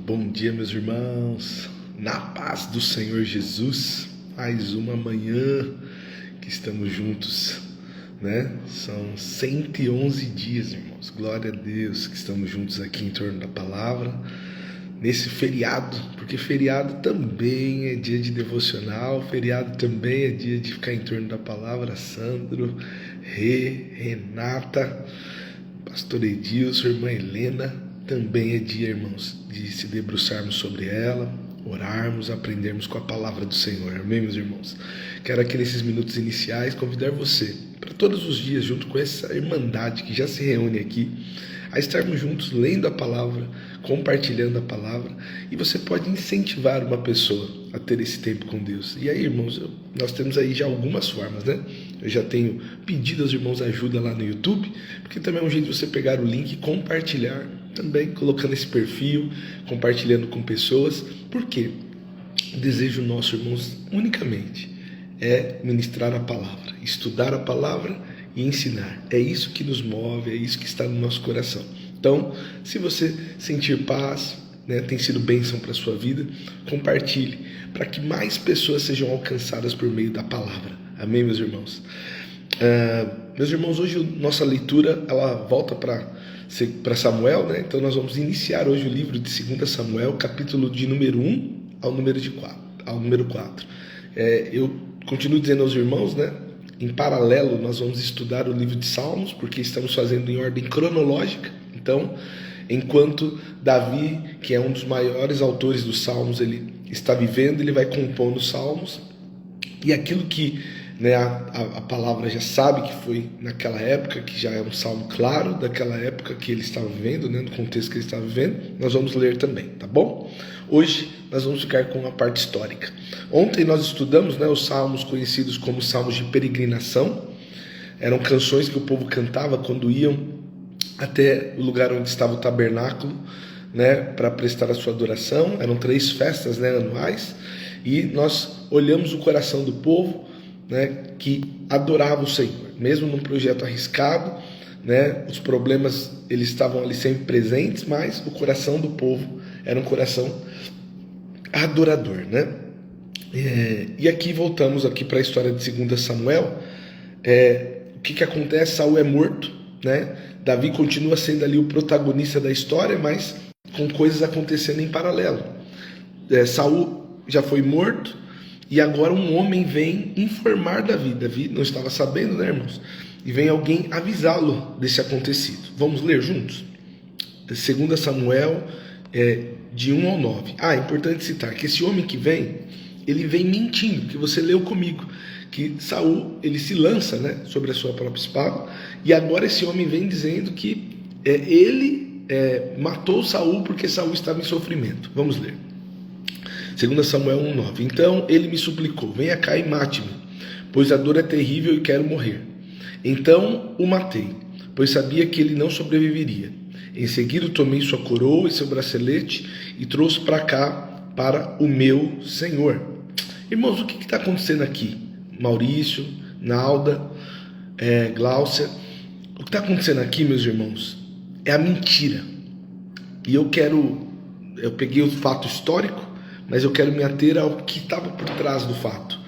Bom dia, meus irmãos, na paz do Senhor Jesus. Mais uma manhã que estamos juntos, né? São 111 dias, irmãos, glória a Deus, que estamos juntos aqui em torno da palavra, nesse feriado, porque feriado também é dia de devocional, feriado também é dia de ficar em torno da palavra. Sandro, Renata, pastor Edilson, irmã Helena, também é dia, irmãos, de se debruçarmos sobre ela, orarmos, aprendermos com a palavra do Senhor. Amém, meus irmãos? Quero aqui nesses minutos iniciais convidar você para todos os dias, junto com essa irmandade que já se reúne aqui, a estarmos juntos lendo a palavra, compartilhando a palavra, e você pode incentivar uma pessoa a ter esse tempo com Deus. E aí, irmãos, nós temos aí já algumas formas, né? Eu já tenho pedido aos irmãos ajuda lá no YouTube, porque também é um jeito de você pegar o link e compartilhar, também colocando esse perfil, compartilhando com pessoas. Por quê? O desejo nosso, irmãos, unicamente é ministrar a palavra, estudar a palavra e ensinar. É isso que nos move, é isso que está no nosso coração. Então, se você sentir paz, né, tem sido bênção para a sua vida, compartilhe, para que mais pessoas sejam alcançadas por meio da palavra. Amém, meus irmãos? Meus irmãos, hoje nossa leitura ela volta para Samuel, né? Então nós vamos iniciar hoje o livro de 2 Samuel, capítulo de número 1 ao número 4. Eu continuo dizendo aos irmãos, né? Em paralelo, nós vamos estudar o livro de Salmos, porque estamos fazendo em ordem cronológica. Então, enquanto Davi, que é um dos maiores autores dos Salmos, ele está vivendo, ele vai compondo os Salmos, e aquilo que, né, a palavra já sabe que foi naquela época, que já é um salmo claro daquela época que ele estava vivendo, né, no contexto que ele estava vivendo, nós vamos ler também, tá bom? Hoje nós vamos ficar com a parte histórica. Ontem nós estudamos, né, os salmos conhecidos como salmos de peregrinação. Eram canções que o povo cantava quando iam até o lugar onde estava o tabernáculo, né, para prestar a sua adoração. Eram 3 festas, né, anuais, e nós olhamos o coração do povo, né, que adorava o Senhor, mesmo num projeto arriscado, né, os problemas eles estavam ali sempre presentes, mas o coração do povo era um coração adorador, né? E aqui voltamos aqui para a história de 2 Samuel. O que acontece? Saul é morto, né? Davi continua sendo ali o protagonista da história, mas com coisas acontecendo em paralelo. Saul já foi morto, e agora um homem vem informar Davi. Davi não estava sabendo, né, irmãos? E vem alguém avisá-lo desse acontecido. Vamos ler juntos? 2 Samuel, de 1 ao 9. É importante citar que esse homem que vem, ele vem mentindo, que você leu comigo, que Saul, ele se lança, né, sobre a sua própria espada, e agora esse homem vem dizendo que ele matou Saul porque Saul estava em sofrimento. Vamos ler. 2 Samuel 1,9. Então ele me suplicou: venha cá e mate-me, pois a dor é terrível e quero morrer. Então o matei, pois sabia que ele não sobreviveria. Em seguida tomei sua coroa e seu bracelete e trouxe para cá, para o meu Senhor. Irmãos, o que está acontecendo aqui? Maurício, Nalda, Gláucia, o que está acontecendo aqui, meus irmãos, é a mentira. E eu peguei o fato histórico, mas eu quero me ater ao que estava por trás do fato.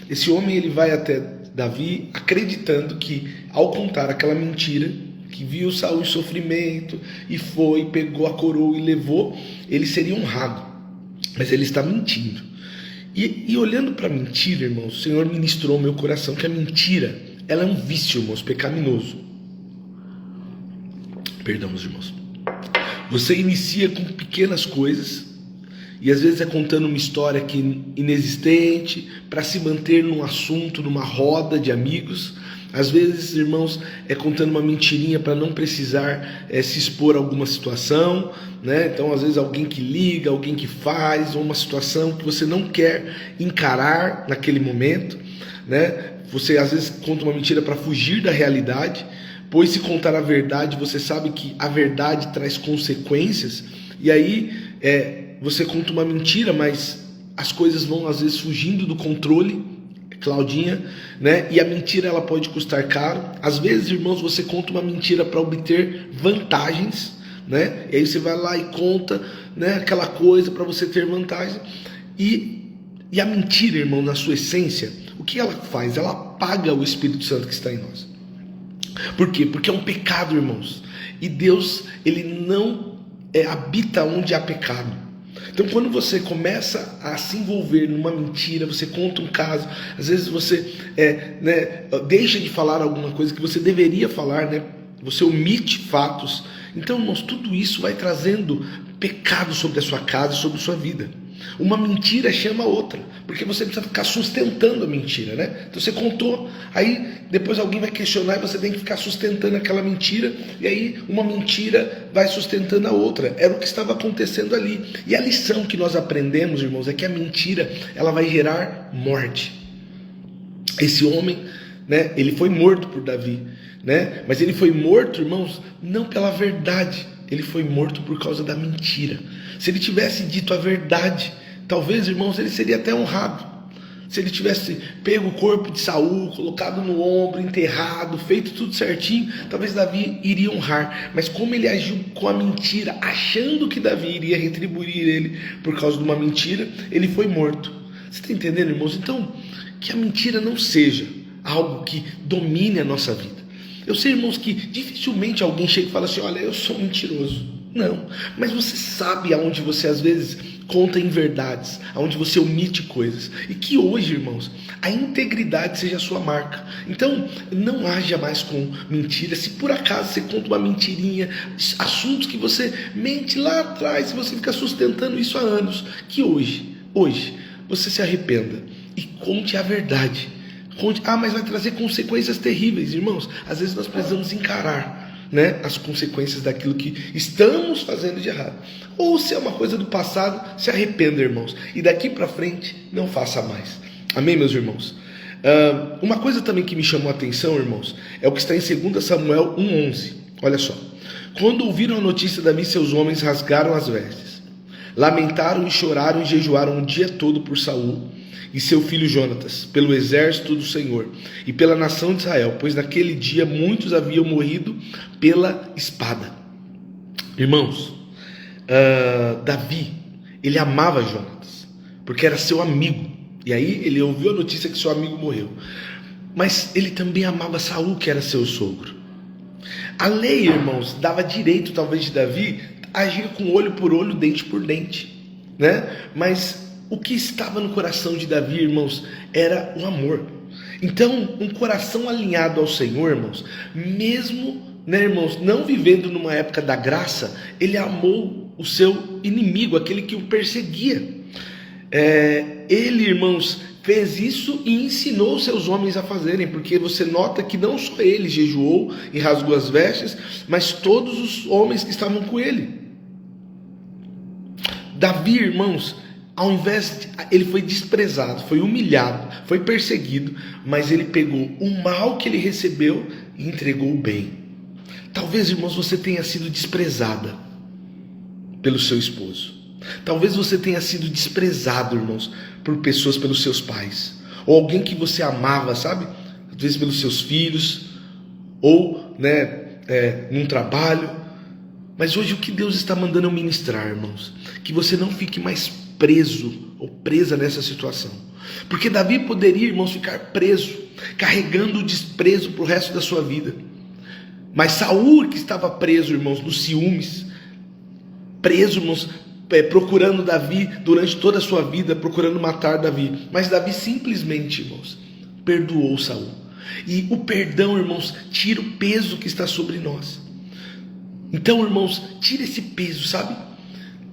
Esse homem ele vai até Davi acreditando que, ao contar aquela mentira, que viu Saul em sofrimento e foi, pegou a coroa e levou, ele seria honrado. Mas ele está mentindo. E olhando para a mentira, irmãos, o Senhor ministrou ao meu coração que a mentira, ela é um vício, irmãos, pecaminoso. Perdão, meus irmãos. Você inicia com pequenas coisas, e às vezes é contando uma história que inexistente, para se manter num assunto, numa roda de amigos. Às vezes, irmãos, é contando uma mentirinha para não precisar se expor a alguma situação, né? Então, às vezes, alguém que liga, alguém que faz, ou uma situação que você não quer encarar naquele momento, né? Você, às vezes, conta uma mentira para fugir da realidade, pois se contar a verdade, você sabe que a verdade traz consequências, e aí você conta uma mentira, mas as coisas vão, às vezes, fugindo do controle, Claudinha, né? E a mentira ela pode custar caro. Às vezes, irmãos, você conta uma mentira para obter vantagens, né? E aí você vai lá e conta, né, aquela coisa para você ter vantagem. E a mentira, irmão, na sua essência, o que ela faz? Ela apaga o Espírito Santo que está em nós. Por quê? Porque é um pecado, irmãos. E Deus, ele não habita onde há pecado. Então, quando você começa a se envolver numa mentira, você conta um caso, às vezes você deixa de falar alguma coisa que você deveria falar, né? Você omite fatos. Então, irmãos, tudo isso vai trazendo pecado sobre a sua casa, sobre a sua vida. Uma mentira chama a outra, porque você precisa ficar sustentando a mentira, né? Então você contou, aí depois alguém vai questionar e você tem que ficar sustentando aquela mentira, e aí uma mentira vai sustentando a outra. Era o que estava acontecendo ali. E a lição que nós aprendemos, irmãos, é que a mentira, ela vai gerar morte. Esse homem, né, ele foi morto por Davi, né? Mas ele foi morto, irmãos, não pela verdade. Ele foi morto por causa da mentira. Se ele tivesse dito a verdade, talvez, irmãos, ele seria até honrado. Se ele tivesse pego o corpo de Saul, colocado no ombro, enterrado, feito tudo certinho, talvez Davi iria honrar. Mas como ele agiu com a mentira, achando que Davi iria retribuir ele por causa de uma mentira, ele foi morto. Você está entendendo, irmãos? Então, que a mentira não seja algo que domine a nossa vida. Eu sei, irmãos, que dificilmente alguém chega e fala assim, olha, eu sou mentiroso. Não, mas você sabe aonde você às vezes conta inverdades, aonde você omite coisas. E que hoje, irmãos, a integridade seja a sua marca. Então, não haja mais com mentira. Se por acaso você conta uma mentirinha, assuntos que você mente lá atrás, e você fica sustentando isso há anos, que hoje, você se arrependa e conte a verdade. Mas vai trazer consequências terríveis, irmãos. Às vezes nós precisamos encarar, né, as consequências daquilo que estamos fazendo de errado. Ou se é uma coisa do passado, se arrependa, irmãos. E daqui para frente, não faça mais. Amém, meus irmãos? Uma coisa também que me chamou a atenção, irmãos, é o que está em 2 Samuel 1,11. Olha só. Quando ouviram a notícia de Davi, seus homens rasgaram as vestes. Lamentaram e choraram e jejuaram o dia todo por Saul e seu filho Jonatas, pelo exército do Senhor e pela nação de Israel, pois naquele dia muitos haviam morrido pela espada. Irmãos, Davi, ele amava Jonatas, porque era seu amigo, e aí ele ouviu a notícia que seu amigo morreu, mas ele também amava Saul, que era seu sogro. A lei, irmãos, dava direito talvez de Davi agir com olho por olho, dente por dente, né? Mas o que estava no coração de Davi, irmãos, era o amor. Então, um coração alinhado ao Senhor, irmãos, mesmo, né, irmãos, não vivendo numa época da graça, ele amou o seu inimigo, aquele que o perseguia. Ele, irmãos, fez isso e ensinou seus homens a fazerem, porque você nota que não só ele jejuou e rasgou as vestes, mas todos os homens que estavam com ele. Davi, irmãos, ao invés de, ele foi desprezado, foi humilhado, foi perseguido, mas ele pegou o mal que ele recebeu e entregou o bem. Talvez, irmãos, você tenha sido desprezada pelo seu esposo. Talvez você tenha sido desprezado, irmãos, por pessoas, pelos seus pais, ou alguém que você amava, sabe? Às vezes pelos seus filhos, ou, né, num trabalho. Mas hoje o que Deus está mandando eu ministrar, irmãos, que você não fique mais preso ou presa nessa situação. Porque Davi poderia, irmãos, ficar preso, carregando o desprezo para o resto da sua vida. Mas Saul, que estava preso, irmãos, nos ciúmes, preso, irmãos, procurando Davi durante toda a sua vida, procurando matar Davi. Mas Davi simplesmente, irmãos, perdoou Saul. E o perdão, irmãos, tira o peso que está sobre nós. Então, irmãos, tira esse peso, sabe?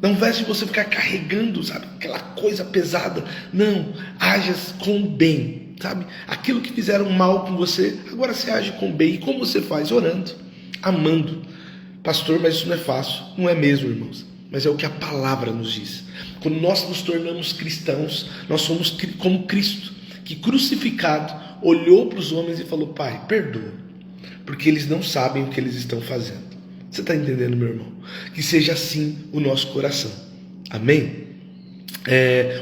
Ao invés de você ficar carregando, sabe, aquela coisa pesada, não, haja com bem, sabe? Aquilo que fizeram mal com você, agora você age com bem. E como você faz? Orando, amando. Pastor, mas isso não é fácil. Não é mesmo, irmãos, mas é o que a palavra nos diz. Quando nós nos tornamos cristãos, nós somos como Cristo, que crucificado olhou para os homens e falou: Pai, perdoa, porque eles não sabem o que eles estão fazendo. Você está entendendo, meu irmão? Que seja assim o nosso coração. Amém?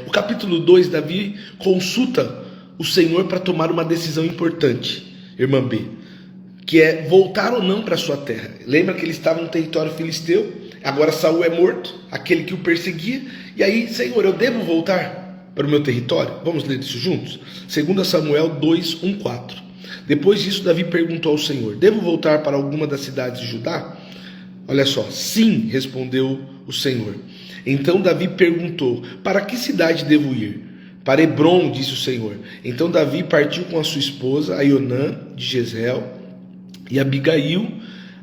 O capítulo 2, Davi consulta o Senhor para tomar uma decisão importante, irmã B, que é voltar ou não para sua terra. Lembra que ele estava no território filisteu? agora Saul é morto, aquele que o perseguia. E aí, Senhor, eu devo voltar para o meu território? Vamos ler isso juntos? 2 Samuel 2, 1, 4. Depois disso, Davi perguntou ao Senhor: devo voltar para alguma das cidades de Judá? Olha só, sim, respondeu o Senhor. Então Davi perguntou: para que cidade devo ir? Para Hebrom, disse o Senhor. Então Davi partiu com a sua esposa, Aionã de Jezreel, e Abigail,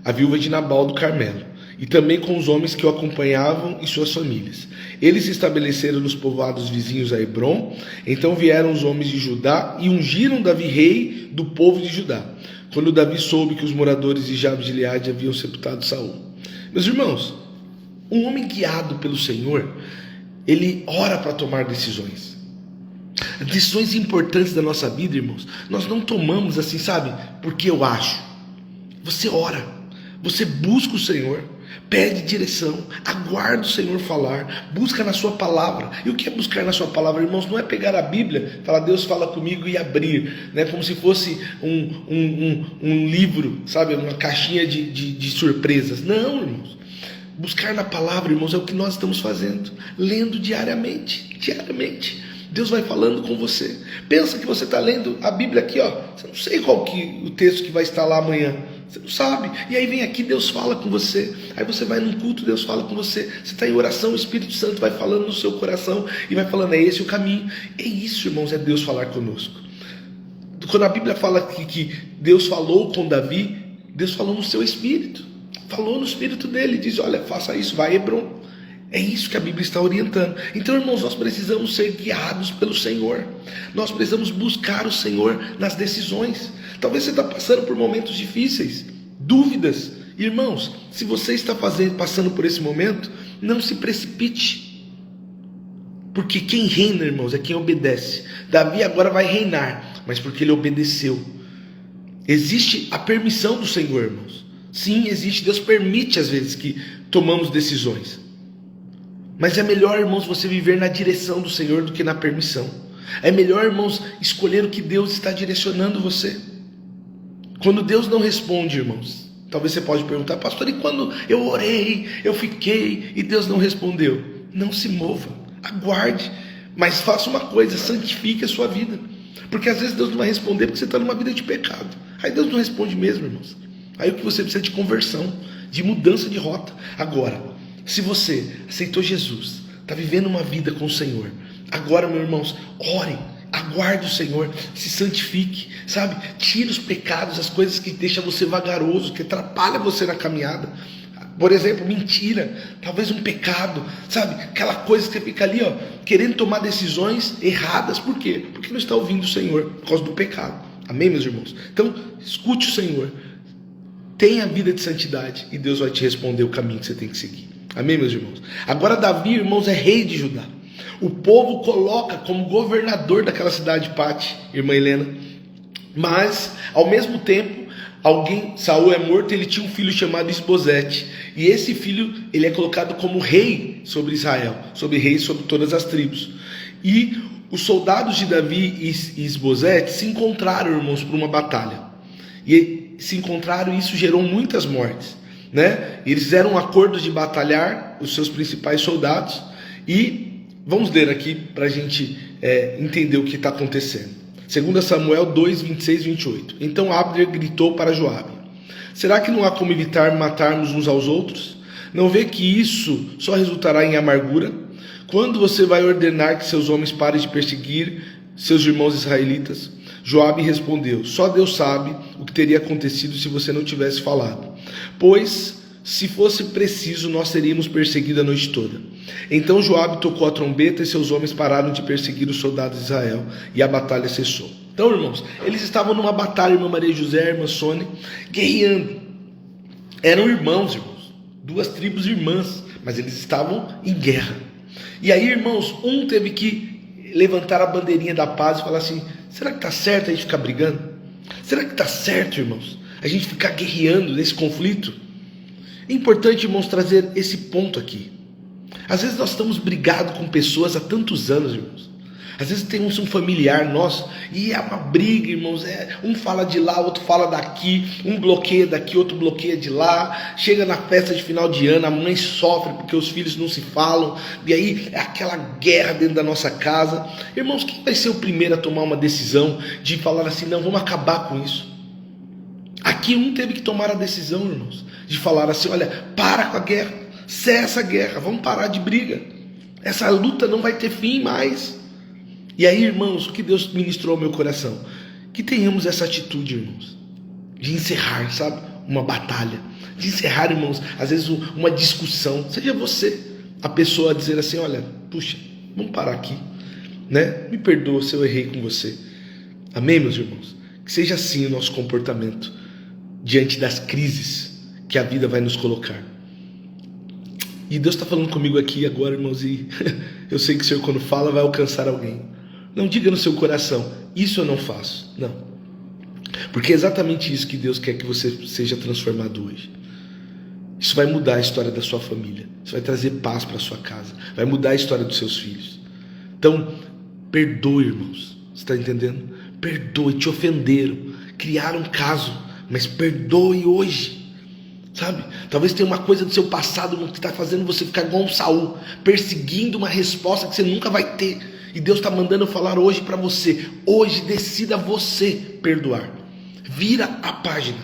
a viúva de Nabal do Carmelo, e também com os homens que o acompanhavam e suas famílias. Eles se estabeleceram nos povoados vizinhos a Hebrom. Então vieram os homens de Judá e ungiram Davi rei do povo de Judá, quando Davi soube que os moradores de Jabes de Gileade haviam sepultado Saul. Meus irmãos, um homem guiado pelo Senhor, ele ora para tomar decisões. Decisões importantes da nossa vida, irmãos, nós não tomamos assim, sabe, porque eu acho. Você ora, você busca o Senhor, pede direção, aguarda o Senhor falar, busca na sua palavra. E o que é buscar na sua palavra, irmãos? Não é pegar a Bíblia, falar Deus fala comigo e abrir, né? Como se fosse um livro, sabe, uma caixinha de surpresas. Não, irmãos. Buscar na palavra, irmãos, é o que nós estamos fazendo, lendo diariamente. Deus vai falando com você. Pensa que você está lendo a Bíblia aqui, ó. Você não sei qual que o texto que vai estar lá amanhã. Você não sabe. E aí vem aqui, Deus fala com você. Aí você vai num culto, Deus fala com você. Você está em oração, o Espírito Santo vai falando no seu coração e vai falando, é esse o caminho. É isso, irmãos, é Deus falar conosco. Quando a Bíblia fala que Deus falou com Davi, Deus falou no seu espírito. Falou no espírito dele. Diz, olha, faça isso, vai a Hebrom. É isso que a Bíblia está orientando. Então, irmãos, nós precisamos ser guiados pelo Senhor. Nós precisamos buscar o Senhor nas decisões. Talvez você está passando por momentos difíceis, dúvidas. Irmãos, se você está passando por esse momento, não se precipite. Porque quem reina, irmãos, é quem obedece. Davi agora vai reinar, mas porque ele obedeceu. Existe a permissão do Senhor, irmãos. Sim, existe. Deus permite às vezes que tomamos decisões. Mas é melhor, irmãos, você viver na direção do Senhor do que na permissão. É melhor, irmãos, escolher o que Deus está direcionando você. Quando Deus não responde, irmãos, talvez você pode perguntar, pastor, e quando eu orei, eu fiquei e Deus não respondeu? Não se mova, aguarde, mas faça uma coisa, santifique a sua vida. Porque às vezes Deus não vai responder porque você está numa vida de pecado. Aí Deus não responde mesmo, irmãos. Aí o que você precisa é de conversão, de mudança de rota. Agora, se você aceitou Jesus, está vivendo uma vida com o Senhor, agora, meus irmãos, ore, aguarde o Senhor, se santifique, sabe? Tire os pecados, as coisas que deixam você vagaroso, que atrapalham você na caminhada. Por exemplo, mentira, talvez um pecado, sabe? Aquela coisa que você fica ali, ó, querendo tomar decisões erradas. Por quê? Porque não está ouvindo o Senhor, por causa do pecado. Amém, meus irmãos? Então, escute o Senhor, tenha a vida de santidade e Deus vai te responder o caminho que você tem que seguir. Amém, meus irmãos? Agora Davi, irmãos, é rei de Judá. O povo coloca como governador daquela cidade Pate, irmã Helena. Mas, ao mesmo tempo, Saul é morto, ele tinha um filho chamado Isbosete. E esse filho, ele é colocado como rei sobre Israel, rei sobre todas as tribos. E os soldados de Davi e Isbosete se encontraram, irmãos, para uma batalha. E se encontraram e isso gerou muitas mortes. Né? Eles fizeram um acordo de batalhar os seus principais soldados. E vamos ler aqui para a gente entender o que está acontecendo. 2 Samuel 2, 26 e 28. Então Abner gritou para Joabe: será que não há como evitar matarmos uns aos outros? Não vê que isso só resultará em amargura? Quando você vai ordenar que seus homens parem de perseguir seus irmãos israelitas? Joabe respondeu: só Deus sabe o que teria acontecido se você não tivesse falado. Pois, se fosse preciso, nós teríamos perseguido a noite toda. Então Joabe tocou a trombeta e seus homens pararam de perseguir os soldados de Israel e a batalha cessou. Então, irmãos, eles estavam numa batalha, irmã Maria José, irmã Sônia, guerreando. Eram irmãos, duas tribos irmãs, mas eles estavam em guerra. E aí, irmãos, um teve que levantar a bandeirinha da paz e falar assim: será que está certo a gente ficar brigando? Será que está certo, irmãos, a gente ficar guerreando nesse conflito? É importante, irmãos, trazer esse ponto aqui. Às vezes nós estamos brigados com pessoas há tantos anos, irmãos. Às vezes tem um familiar nosso e é uma briga, irmãos. Um fala de lá, outro fala daqui, um bloqueia daqui, outro bloqueia de lá. Chega na festa de final de ano, a mãe sofre porque os filhos não se falam. E aí é aquela guerra dentro da nossa casa. Irmãos, quem vai ser o primeiro a tomar uma decisão de falar assim, não, vamos acabar com isso? Aqui um teve que tomar a decisão, irmãos, de falar assim, olha, para com a guerra, cessa a guerra, vamos parar de briga. Essa luta não vai ter fim mais. E aí, irmãos, o que Deus ministrou ao meu coração? Que tenhamos essa atitude, irmãos, de encerrar, sabe? Uma batalha. De encerrar, irmãos, às vezes uma discussão. Seja você a pessoa a dizer assim, olha, puxa, vamos parar aqui, né? Me perdoa se eu errei com você. Amém, meus irmãos? Que seja assim o nosso comportamento diante das crises que a vida vai nos colocar. E Deus está falando comigo aqui agora, irmãos, e eu sei que o Senhor, quando fala, vai alcançar alguém. Não diga no seu coração, isso eu não faço. Não. Porque é exatamente isso que Deus quer que você seja transformado hoje. Isso vai mudar a história da sua família. Isso vai trazer paz para a sua casa. Vai mudar a história dos seus filhos. Então, perdoe, irmãos. Você está entendendo? Perdoe, te ofenderam, criaram um caso, mas perdoe hoje. Sabe? Talvez tenha uma coisa do seu passado que está fazendo você ficar igual um Saul, perseguindo uma resposta que você nunca vai ter. E Deus está mandando falar hoje para você. Hoje decida você perdoar. Vira a página.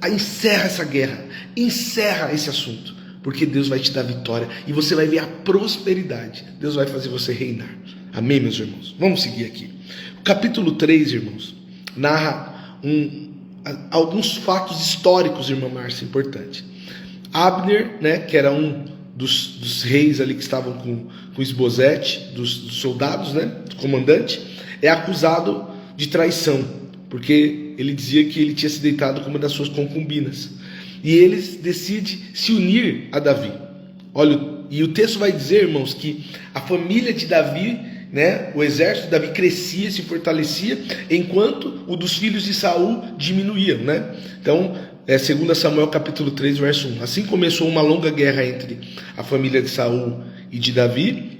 Encerra essa guerra. Encerra esse assunto. Porque Deus vai te dar vitória. E você vai ver a prosperidade. Deus vai fazer você reinar. Amém, meus irmãos? Vamos seguir aqui. O capítulo 3, irmãos, narra alguns fatos históricos, irmã Márcia, importante. Abner, né, que era um dos reis ali que estavam com Isbosete, dos soldados, né, do comandante, é acusado de traição, porque ele dizia que ele tinha se deitado com uma das suas concubinas. E eles decidem se unir a Davi. Olha, e o texto vai dizer, irmãos, que a família de Davi, né, o exército de Davi crescia, se fortalecia, enquanto o dos filhos de Saul diminuía, né? Então, 2 Samuel capítulo 3, verso 1. Assim começou uma longa guerra entre a família de Saul e de Davi.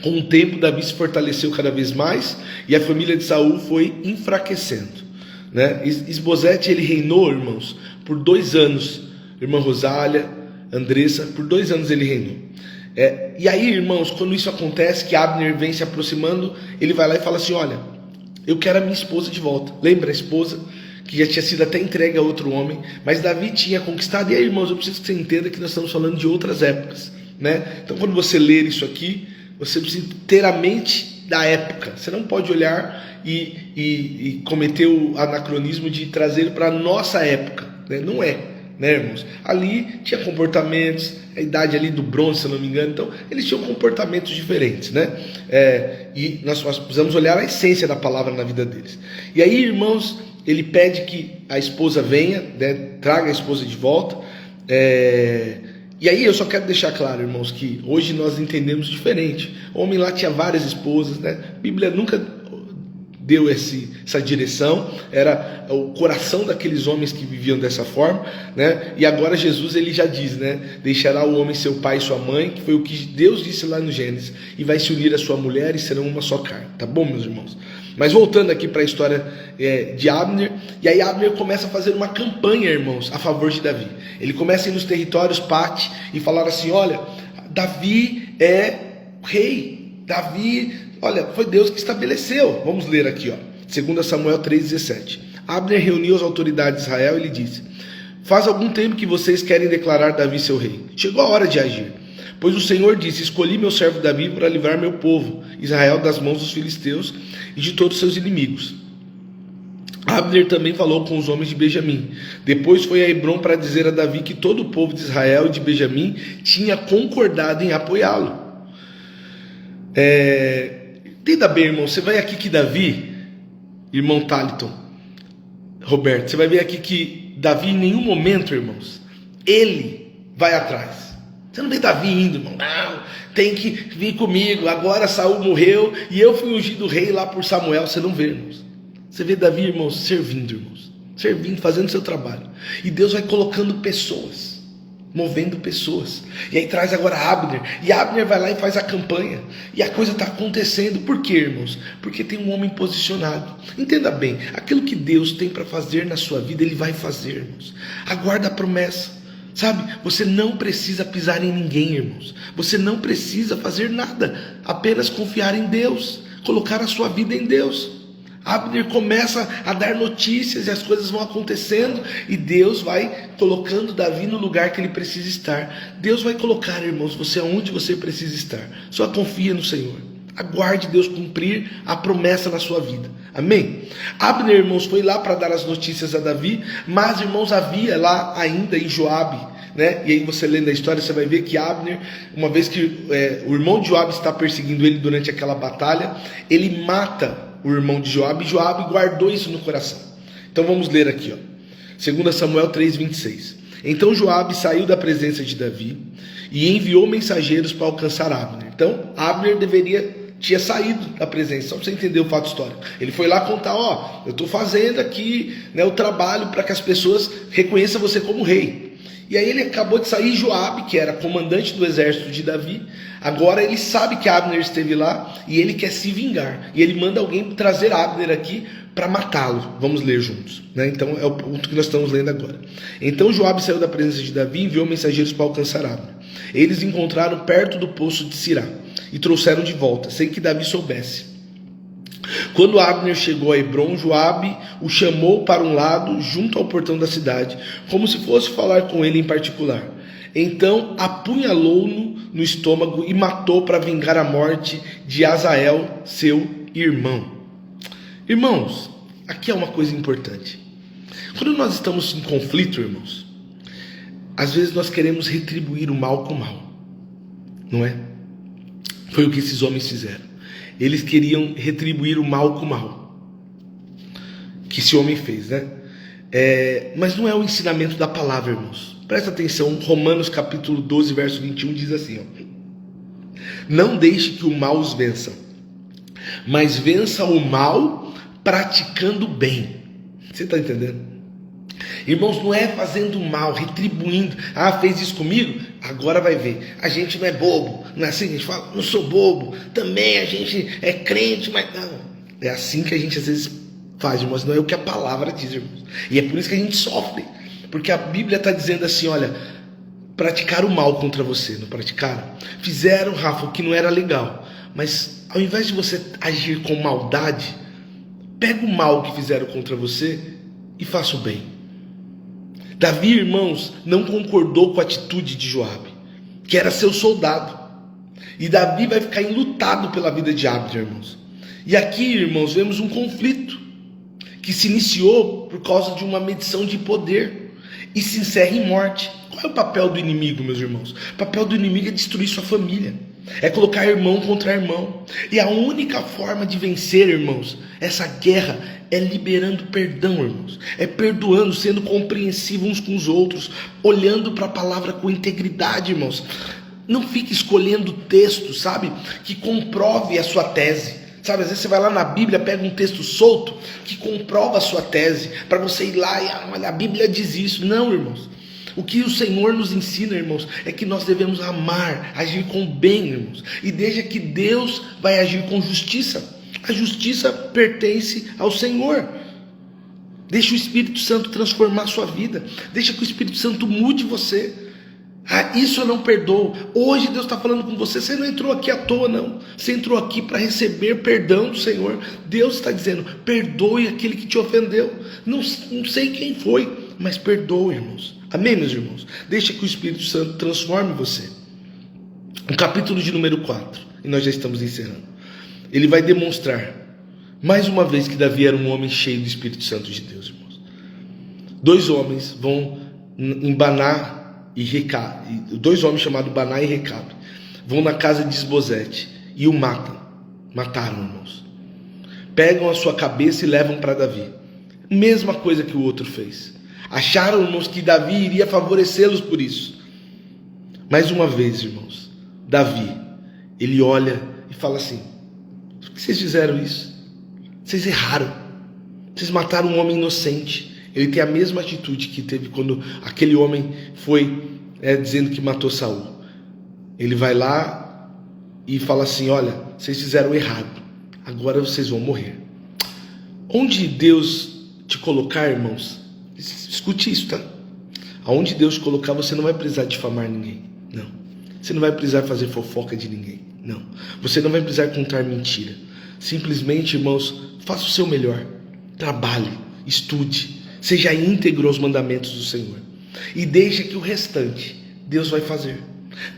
Com o tempo, Davi se fortaleceu cada vez mais e a família de Saul foi enfraquecendo, né? Isbosete, ele reinou, irmãos, por 2 anos. Irmã Rosália, Andressa, por 2 anos ele reinou. E aí, irmãos, quando isso acontece, que Abner vem se aproximando, ele vai lá e fala assim, olha, eu quero a minha esposa de volta. Lembra a esposa que já tinha sido até entregue a outro homem, mas Davi tinha conquistado. E aí, irmãos, eu preciso que você entenda que nós estamos falando de outras épocas, né? Então, quando você ler isso aqui, você precisa ter a mente da época. Você não pode olhar e cometer o anacronismo de trazer para a nossa época, né? Não é, né, irmãos? Ali tinha comportamentos, a idade ali do bronze, se eu não me engano, então eles tinham comportamentos diferentes, né? E nós precisamos olhar a essência da palavra na vida deles. E aí, irmãos, ele pede que a esposa venha, né, traga a esposa de volta. E aí eu só quero deixar claro, irmãos, que hoje nós entendemos diferente. O homem lá tinha várias esposas, né? A Bíblia nunca deu essa direção, era o coração daqueles homens que viviam dessa forma, né? E agora Jesus, ele já diz, né? Deixará o homem seu pai e sua mãe, que foi o que Deus disse lá no Gênesis, e vai se unir à sua mulher e serão uma só carne, tá bom, meus irmãos? Mas voltando aqui para a história de Abner, e aí Abner começa a fazer uma campanha, irmãos, a favor de Davi. Ele começa a ir nos territórios Pati e falar assim, olha, Davi é rei, Davi, olha, foi Deus que estabeleceu. Vamos ler aqui, ó, 2 Samuel 3,17. Abner reuniu as autoridades de Israel e lhe disse, faz algum tempo que vocês querem declarar Davi seu rei. Chegou a hora de agir. Pois o Senhor disse, escolhi meu servo Davi para livrar meu povo, Israel, das mãos dos filisteus e de todos seus inimigos. Abner também falou com os homens de Benjamim. Depois foi a Hebrom para dizer a Davi que todo o povo de Israel e de Benjamim tinha concordado em apoiá-lo. Entenda bem, irmão, você vai aqui que Davi, irmão Taliton, Roberto, você vai ver aqui que Davi em nenhum momento, irmãos, ele vai atrás. Você não vê Davi indo, irmão, não, tem que vir comigo, agora Saul morreu e eu fui ungido rei lá por Samuel. Você não vê, irmãos. Você vê Davi, irmãos, servindo, irmãos, servindo, fazendo seu trabalho. E Deus vai colocando pessoas movendo pessoas. E aí traz agora Abner, e Abner vai lá e faz a campanha, e a coisa está acontecendo. Por quê, irmãos? Porque tem um homem posicionado. Entenda bem, aquilo que Deus tem para fazer na sua vida, Ele vai fazer, irmãos. Aguarda a promessa, sabe? Você não precisa pisar em ninguém, irmãos. Você não precisa fazer nada, apenas confiar em Deus, colocar a sua vida em Deus. Abner começa a dar notícias e as coisas vão acontecendo, e Deus vai colocando Davi no lugar que ele precisa estar. Deus vai colocar, irmãos, você onde você precisa estar. Só confia no Senhor. Aguarde Deus cumprir a promessa na sua vida. Amém? Abner, irmãos, foi lá para dar as notícias a Davi, mas, irmãos, havia lá ainda em Joabe, né? E aí você lendo a história, você vai ver que Abner, uma vez que o irmão de Joabe está perseguindo ele durante aquela batalha, ele mata o irmão de Joabe, e Joabe guardou isso no coração. Então vamos ler aqui, ó. 2 Samuel 3:26. Então Joabe saiu da presença de Davi e enviou mensageiros para alcançar Abner. Então Abner tinha saído da presença, só para você entender o fato histórico. Ele foi lá contar, ó, eu estou fazendo aqui, né, o trabalho para que as pessoas reconheçam você como rei. E aí ele acabou de sair. Joabe, que era comandante do exército de Davi, agora ele sabe que Abner esteve lá e ele quer se vingar. E ele manda alguém trazer Abner aqui para matá-lo. Vamos ler juntos, né? Então é o ponto que nós estamos lendo agora. Então Joabe saiu da presença de Davi e enviou mensageiros para alcançar Abner. Eles encontraram perto do poço de Sirá e trouxeram de volta, sem que Davi soubesse. Quando Abner chegou a Hebrom, Joabe o chamou para um lado, junto ao portão da cidade, como se fosse falar com ele em particular. Então apunhalou-no no estômago e matou para vingar a morte de Azael, seu irmão. Irmãos, aqui é uma coisa importante. Quando nós estamos em conflito, irmãos, às vezes nós queremos retribuir o mal com o mal, não é? Foi o que esses homens fizeram. Eles queriam retribuir o mal com o mal que esse homem fez, né? Mas não é o ensinamento da palavra, irmãos. Presta atenção, Romanos capítulo 12, verso 21 diz assim, ó: não deixe que o mal os vença, mas vença o mal praticando o bem. Você está entendendo? Irmãos, não é fazendo mal, retribuindo. Ah, fez isso comigo? Agora vai ver. A gente não é bobo. Não é assim que a gente fala? Não sou bobo. Também a gente é crente, mas não. É assim que a gente às vezes faz, irmãos. Não é o que a palavra diz, irmãos. E é por isso que a gente sofre. Porque a Bíblia está dizendo assim, olha, praticaram o mal contra você, não praticaram? Fizeram, Rafa, o que não era legal. Mas ao invés de você agir com maldade, pega o mal que fizeram contra você e faça o bem. Davi, irmãos, não concordou com a atitude de Joabe, que era seu soldado. E Davi vai ficar enlutado pela vida de Abner, irmãos. E aqui, irmãos, vemos um conflito que se iniciou por causa de uma medição de poder e se encerra em morte. Qual é o papel do inimigo, meus irmãos? O papel do inimigo é destruir sua família, é colocar irmão contra irmão. E a única forma de vencer, irmãos, essa guerra é liberando perdão, irmãos. É perdoando, sendo compreensivo uns com os outros, olhando para a palavra com integridade, irmãos. Não fique escolhendo texto, sabe, que comprove a sua tese. Sabe, às vezes você vai lá na Bíblia, pega um texto solto que comprova a sua tese, para você ir lá e, olha, a Bíblia diz isso. Não, irmãos. O que o Senhor nos ensina, irmãos, é que nós devemos amar, agir com bem, irmãos. E deixa que Deus vai agir com justiça. A justiça pertence ao Senhor. Deixa o Espírito Santo transformar a sua vida. Deixa que o Espírito Santo mude você. Ah, isso eu não perdoo. Hoje Deus está falando com você. Você não entrou aqui à toa, não. Você entrou aqui para receber perdão do Senhor. Deus está dizendo, perdoe aquele que te ofendeu. Não sei quem foi, mas perdoe, irmãos. Amém, meus irmãos? Deixa que o Espírito Santo transforme você. O capítulo de número 4, e nós já estamos encerrando. Ele vai demonstrar, mais uma vez, que Davi era um homem cheio do Espírito Santo de Deus, irmãos. Dois homens vão em Baná e Recabe. Dois homens chamados Baná e Recabe vão na casa de Isbosete e o matam. Mataram, irmãos. Pegam a sua cabeça e levam para Davi. Mesma coisa que o outro fez. Acharam, irmãos, que Davi iria favorecê-los por isso. Mais uma vez, irmãos, Davi, ele olha e fala assim: por que vocês fizeram isso? Vocês erraram. Vocês mataram um homem inocente. Ele tem a mesma atitude que teve quando aquele homem foi dizendo que matou Saul. Ele vai lá e fala assim: olha, vocês fizeram errado, agora vocês vão morrer. Onde Deus te colocar, irmãos, escute isso, tá? Aonde Deus te colocar, você não vai precisar difamar ninguém, não. Você não vai precisar fazer fofoca de ninguém, não. Você não vai precisar contar mentira. Simplesmente, irmãos, faça o seu melhor. Trabalhe, estude, seja íntegro aos mandamentos do Senhor. E deixe que o restante Deus vai fazer.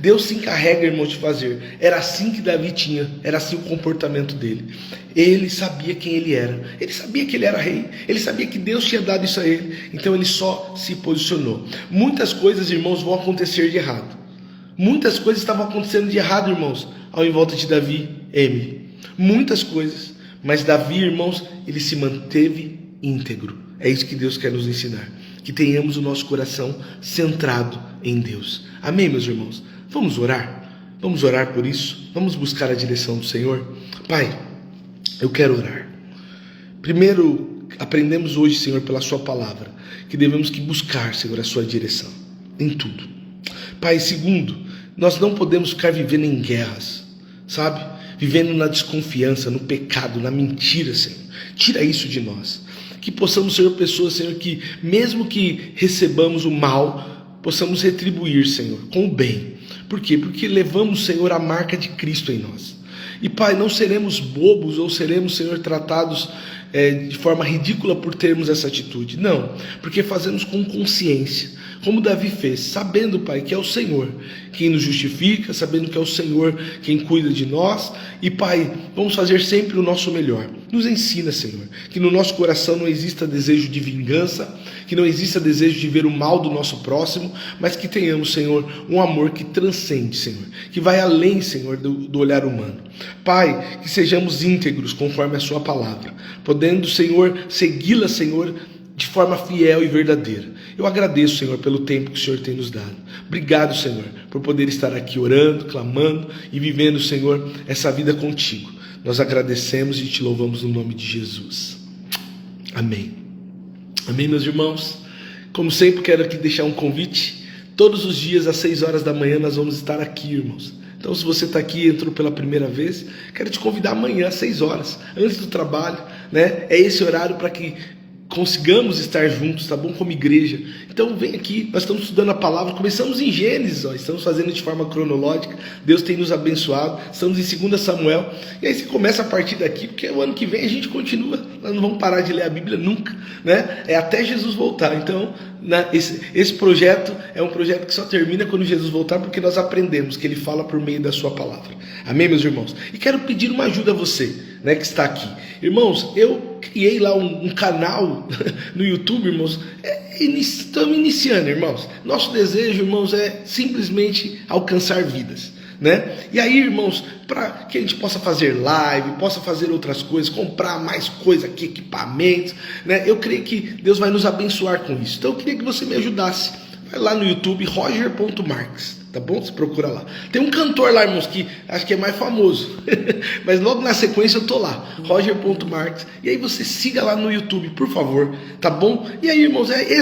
Deus se encarrega, irmão, de fazer. Era assim que Davi tinha, era assim o comportamento dele. Ele sabia quem ele era, ele sabia que ele era rei, ele sabia que Deus tinha dado isso a ele, então ele só se posicionou. Muitas coisas, irmãos, vão acontecer de errado. Muitas coisas estavam acontecendo de errado, irmãos, ao em volta de Davi, Emily. Muitas coisas, mas Davi, irmãos, ele se manteve íntegro. É isso que Deus quer nos ensinar, que tenhamos o nosso coração centrado em Deus. Amém, meus irmãos? Vamos orar? Vamos orar por isso? Vamos buscar a direção do Senhor? Pai, eu quero orar. Primeiro, aprendemos hoje, Senhor, pela sua palavra, que devemos que buscar, Senhor, a sua direção em tudo. Pai, segundo, nós não podemos ficar vivendo em guerras, sabe? Vivendo na desconfiança, no pecado, na mentira, Senhor. Tira isso de nós. Que possamos ser pessoas, Senhor, que mesmo que recebamos o mal, possamos retribuir, Senhor, com o bem. Por quê? Porque levamos, Senhor, a marca de Cristo em nós. E, Pai, não seremos bobos ou seremos, Senhor, tratados de forma ridícula por termos essa atitude. Não, porque fazemos com consciência, como Davi fez, sabendo, Pai, que é o Senhor quem nos justifica, sabendo que é o Senhor quem cuida de nós. E, Pai, vamos fazer sempre o nosso melhor. Nos ensina, Senhor, que no nosso coração não exista desejo de vingança, que não exista desejo de ver o mal do nosso próximo, mas que tenhamos, Senhor, um amor que transcende, Senhor, que vai além, Senhor, do olhar humano. Pai, que sejamos íntegros conforme a sua palavra, podendo, Senhor, segui-la, Senhor, de forma fiel e verdadeira. Eu agradeço, Senhor, pelo tempo que o Senhor tem nos dado. Obrigado, Senhor, por poder estar aqui orando, clamando e vivendo, Senhor, essa vida contigo. Nós agradecemos e te louvamos no nome de Jesus. Amém. Amém, meus irmãos? Como sempre, quero aqui deixar um convite. Todos os dias, às 6 horas da manhã, nós vamos estar aqui, irmãos. Então, se você está aqui e entrou pela primeira vez, quero te convidar amanhã, às 6 horas, antes do trabalho, né? É esse horário para que consigamos estar juntos, tá bom? Como igreja. Então vem aqui, nós estamos estudando a palavra, começamos em Gênesis, estamos fazendo de forma cronológica, Deus tem nos abençoado, estamos em 2 Samuel, e aí você começa a partir daqui, porque o ano que vem a gente continua, nós não vamos parar de ler a Bíblia nunca, né? É até Jesus voltar. Então, esse projeto é um projeto que só termina quando Jesus voltar, porque nós aprendemos que Ele fala por meio da sua palavra. Amém, meus irmãos? E quero pedir uma ajuda a você, né, que está aqui. Irmãos, eu criei lá um canal no YouTube, irmãos. Estamos iniciando, irmãos. Nosso desejo, irmãos, é simplesmente alcançar vidas, né? E aí, irmãos, para que a gente possa fazer live, possa fazer outras coisas, comprar mais coisa aqui, equipamentos, né? Eu creio que Deus vai nos abençoar com isso. Então eu queria que você me ajudasse. Vai lá no YouTube, Roger.Marques, tá bom? Você procura lá. Tem um cantor lá, irmãos, que acho que é mais famoso, mas logo na sequência eu tô lá, Roger.Marques. E aí você siga lá no YouTube, por favor, tá bom? E aí, irmãos, é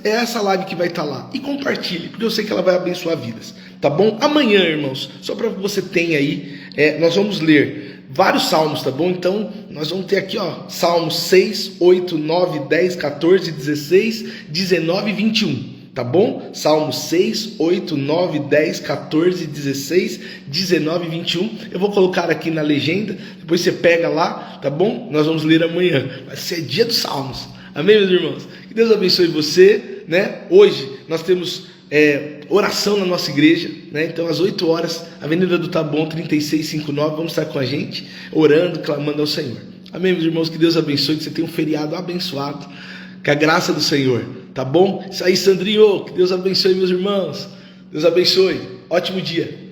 essa live que vai estar lá. E compartilhe, porque eu sei que ela vai abençoar vidas, tá bom? Amanhã, irmãos, só para que você tenha aí, nós vamos ler vários salmos, tá bom? Então, nós vamos ter aqui, ó, Salmos 6, 8, 9, 10, 14, 16, 19 e 21. Tá bom? Salmos 6, 8, 9, 10, 14, 16, 19 e 21. Eu vou colocar aqui na legenda. Depois você pega lá, tá bom? Nós vamos ler amanhã. Vai ser dia dos Salmos. Amém, meus irmãos? Que Deus abençoe você, né? Hoje nós temos oração na nossa igreja, né? Então às 8 horas, Avenida do Taboão 3659, vamos estar com a gente, orando, clamando ao Senhor. Amém, meus irmãos? Que Deus abençoe, que você tenha um feriado abençoado, com a graça do Senhor. Tá bom? Isso aí, Sandrinho. Que Deus abençoe, meus irmãos. Deus abençoe. Ótimo dia.